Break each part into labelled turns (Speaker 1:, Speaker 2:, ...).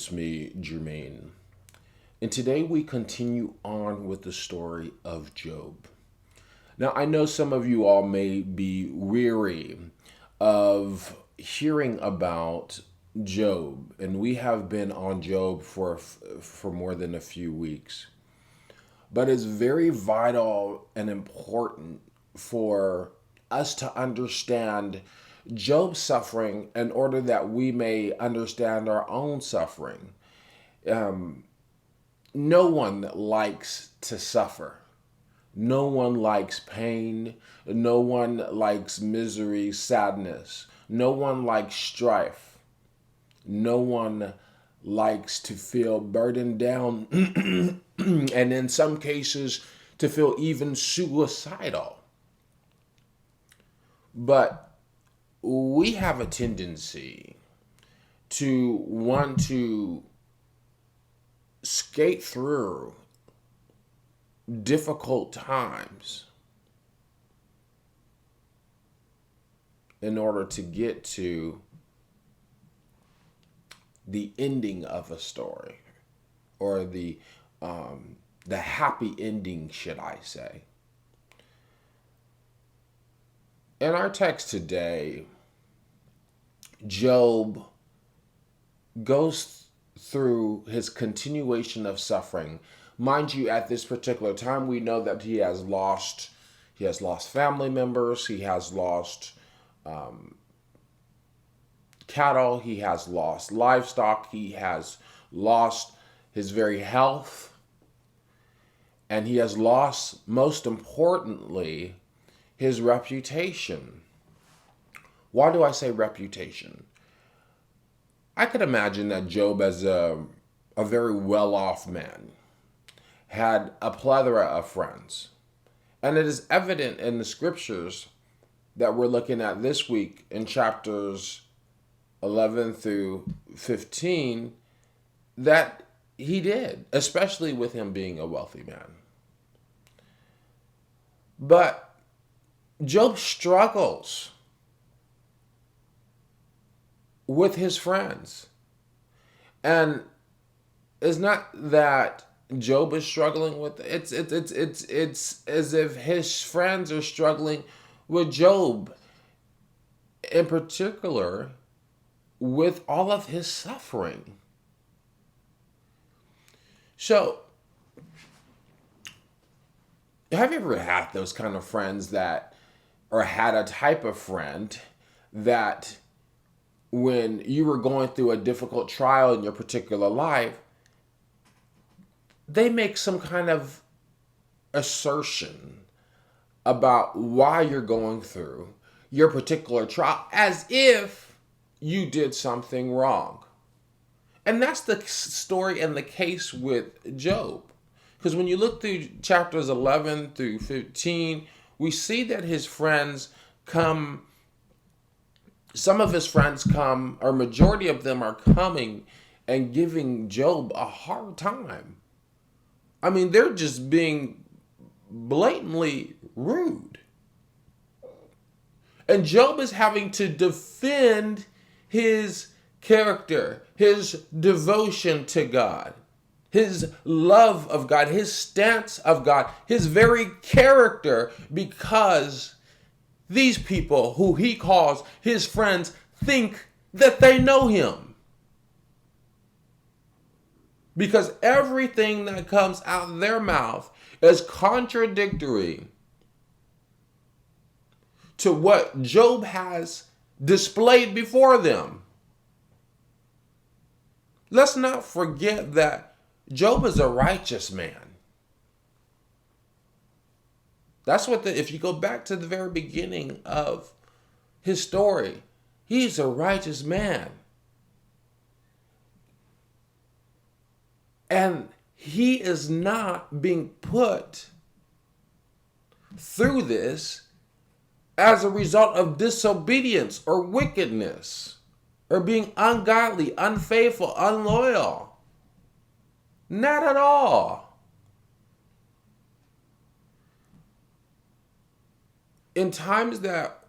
Speaker 1: it's me, Jermaine. And today we continue on with the story of Job. Now, I know some of you all may be weary of hearing about Job, and we have been on Job for more than a few weeks. But it's very vital and important for us to understand Job's suffering in order that we may understand our own suffering. No one likes to suffer. No one likes pain. No one likes misery, sadness. No one likes strife. No one likes to feel burdened down and in some cases to feel even suicidal. But we have a tendency to want to skate through difficult times in order to get to the ending of a story, or the happy ending, should I say. In our text today, Job goes through his continuation of suffering. Mind you, at this particular time, we know that he has lost family members, he has lost cattle, he has lost livestock, he has lost his very health, and he has lost, most importantly, his reputation. Why do I say reputation? I could imagine that Job, as a very well-off man, had a plethora of friends. And it is evident in the scriptures that we're looking at this week in chapters 11 through 15 that he did, especially with him being a wealthy man. But Job struggles with his friends. And it's not that Job is struggling with it. It's as if his friends are struggling with Job, in particular with all of his suffering. So, have you ever had those kind of friends that, or had a type of friend that when you were going through a difficult trial in your particular life, they make some kind of assertion about why you're going through your particular trial as if you did something wrong? And that's the story and the case with Job. Because when you look through chapters 11 through 15, we see that his friends come, some of his friends come, or majority of them are coming and giving Job a hard time. I mean, they're just being blatantly rude. And Job is having to defend his character, his devotion to God, his love of God, his stance of God, his very character, because these people who he calls his friends think that they know him. Because everything that comes out of their mouth is contradictory to what Job has displayed before them. Let's not forget that Job is a righteous man. That's what if you go back to the very beginning of his story, he's a righteous man. And he is not being put through this as a result of disobedience or wickedness or being ungodly, unfaithful, unloyal. Not at all. In times that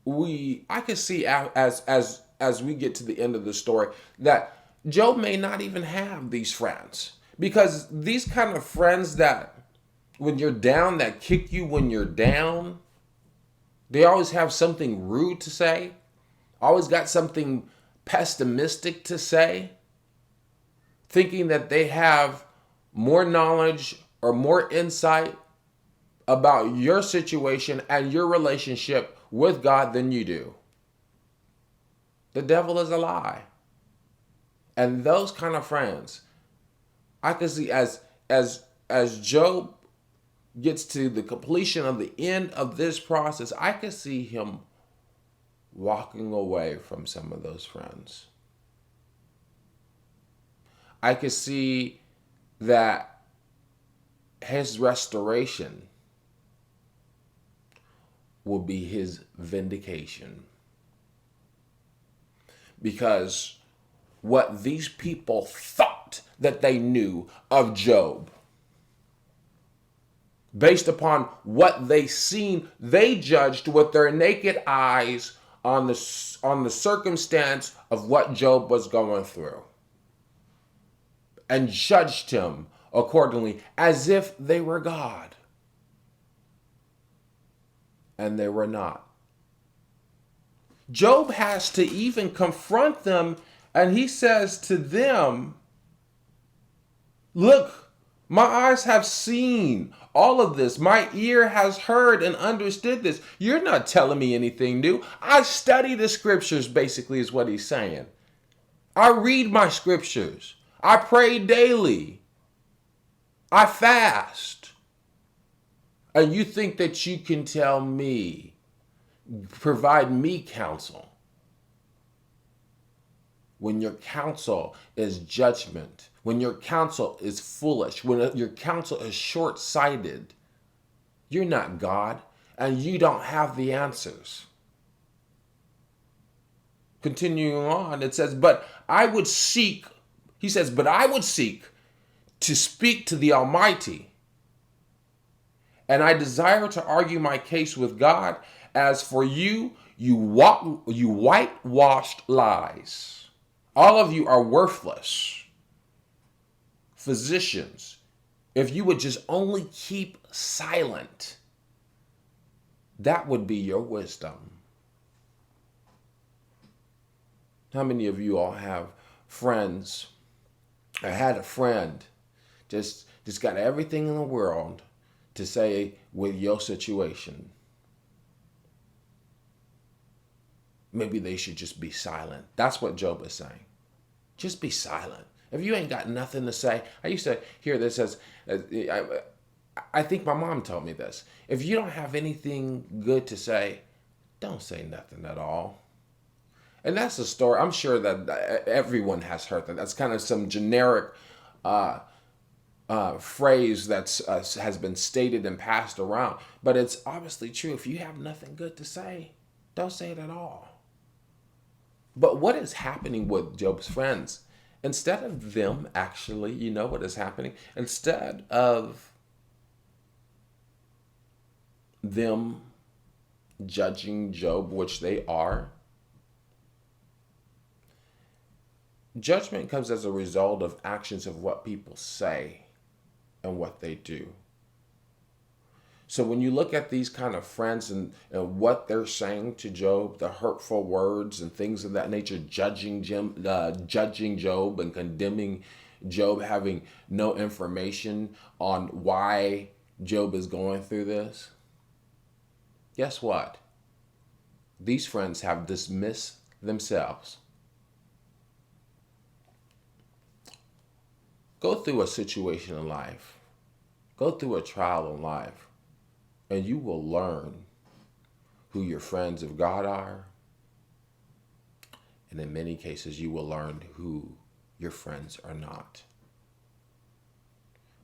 Speaker 1: I can see as we get to the end of the story that Job may not even have these friends, because these kind of friends that when you're down, that kick you when you're down, they always have something rude to say, always got something pessimistic to say, thinking that they have more knowledge or more insight about your situation and your relationship with God than you do. The devil is a lie. And those kind of friends, I can see as Job gets to the completion of the end of this process, I can see him walking away from some of those friends. I could see that his restoration will be his vindication. Because what these people thought that they knew of Job, based upon what they seen, they judged with their naked eyes on the circumstance of what Job was going through, and judged him accordingly as if they were God. And they were not. Job has to even confront them, and he says to them, look, my eyes have seen all of this. My ear has heard and understood this. You're not telling me anything new. I study the scriptures, basically, is what he's saying. I read my scriptures. I pray daily. I fast. And you think that you can tell me, provide me counsel, when your counsel is judgment, when your counsel is foolish, when your counsel is short-sighted? You're not God, and you don't have the answers. Continuing on, it says, but I would seek to speak to the Almighty, and I desire to argue my case with God. As for you, you whitewashed lies. All of you are worthless. Physicians, if you would just only keep silent, that would be your wisdom. How many of you all have friends? I had a friend, just got everything in the world to say with your situation. Maybe they should just be silent. That's what Job is saying. Just be silent. If you ain't got nothing to say, I used to hear this as I think my mom told me this. If you don't have anything good to say, don't say nothing at all. And that's a story. I'm sure that everyone has heard that. That's kind of some generic phrase that has been stated and passed around. But it's obviously true. If you have nothing good to say, don't say it at all. But what is happening with Job's friends? Instead of them actually, you know what is happening? Instead of them judging Job, which they are, judgment comes as a result of actions of what people say and what they do. So when you look at these kind of friends and what they're saying to Job, the hurtful words and things of that nature, judging Job and condemning Job, having no information on why Job is going through this, guess what? These friends have dismissed themselves. Go through a situation in life. Go through a trial in life. And you will learn who your friends of God are. And in many cases, you will learn who your friends are not.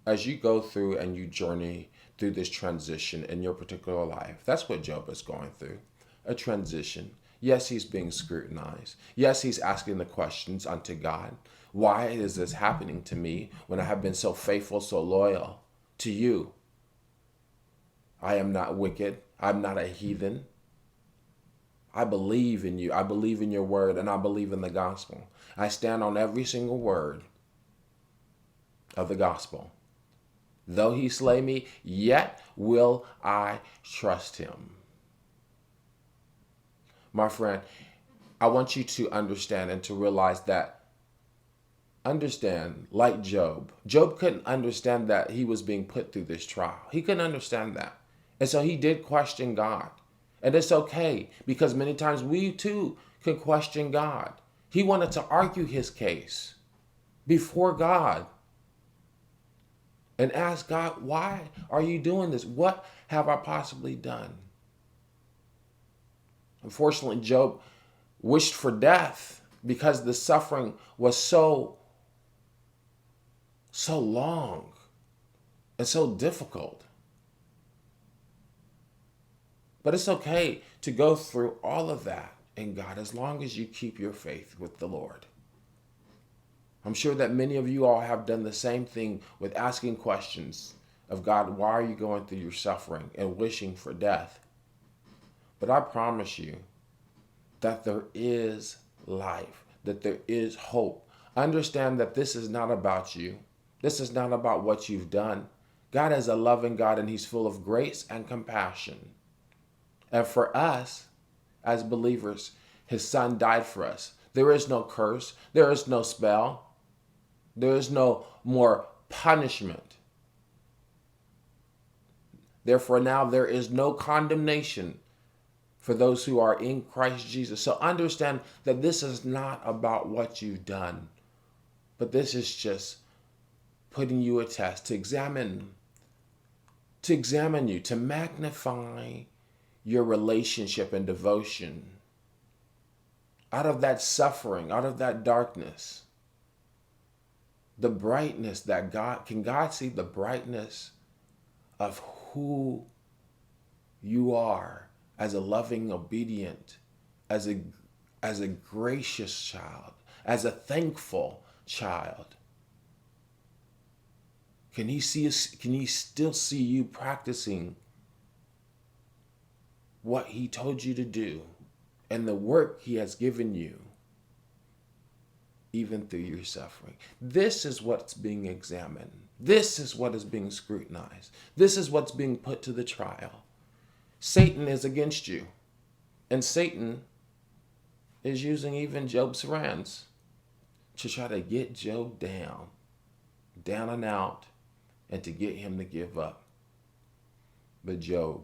Speaker 1: As you go through and you journey through this transition in your particular life, that's what Job is going through. A transition. Yes, he's being scrutinized. Yes, he's asking the questions unto God. Why is this happening to me when I have been so faithful, so loyal to you? I am not wicked. I'm not a heathen. I believe in you. I believe in your word, and I believe in the gospel. I stand on every single word of the gospel. Though he slay me, yet will I trust him. My friend, I want you to understand and to realize that, like Job. Job couldn't understand that he was being put through this trial. He couldn't understand that. And so he did question God. And it's okay, because many times we too can question God. He wanted to argue his case before God and ask God, why are you doing this? What have I possibly done? Unfortunately, Job wished for death because the suffering was so long and so difficult. But it's okay to go through all of that in God as long as you keep your faith with the Lord. I'm sure that many of you all have done the same thing with asking questions of God, why are you going through your suffering, and wishing for death? But I promise you that there is life, that there is hope. Understand that this is not about you. This is not about what you've done. God is a loving God, and he's full of grace and compassion. And for us, as believers, his son died for us. There is no curse. There is no spell. There is no more punishment. Therefore, now there is no condemnation for those who are in Christ Jesus. So understand that this is not about what you've done, but this is just putting you a test to examine you, to magnify your relationship and devotion out of that suffering, out of that darkness. The brightness that God see the brightness of who you are as a loving, obedient, as a gracious child, as a thankful child? Can he still see you practicing what he told you to do and the work he has given you, even through your suffering? This is what's being examined. This is what is being scrutinized. This is what's being put to the trial. Satan is against you. And Satan is using even Job's friends to try to get Job down and out, and to get him to give up. But Job,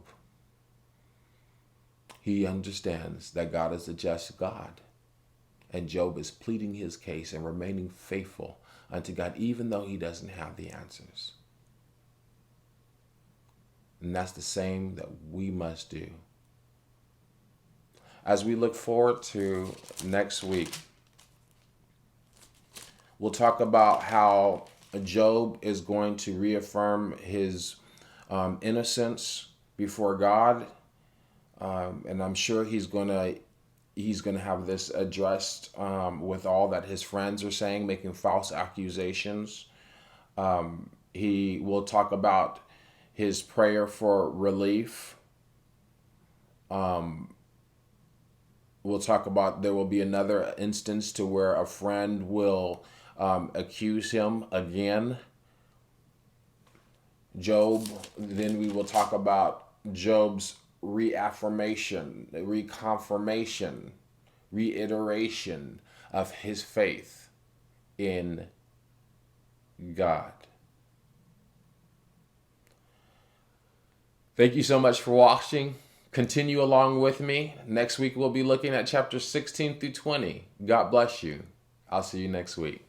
Speaker 1: he understands that God is a just God. And Job is pleading his case and remaining faithful unto God, even though he doesn't have the answers. And that's the same that we must do. As we look forward to next week, we'll talk about how Job is going to reaffirm his innocence before God. And I'm sure he's going to have this addressed with all that his friends are saying, making false accusations. He will talk about his prayer for relief. We'll talk about there will be another instance to where a friend will accuse him again. Job, then we will talk about Job's reaffirmation, reconfirmation, reiteration of his faith in God. Thank you so much for watching. Continue along with me. Next week we'll be looking at chapters 16 through 20. God bless you. I'll see you next week.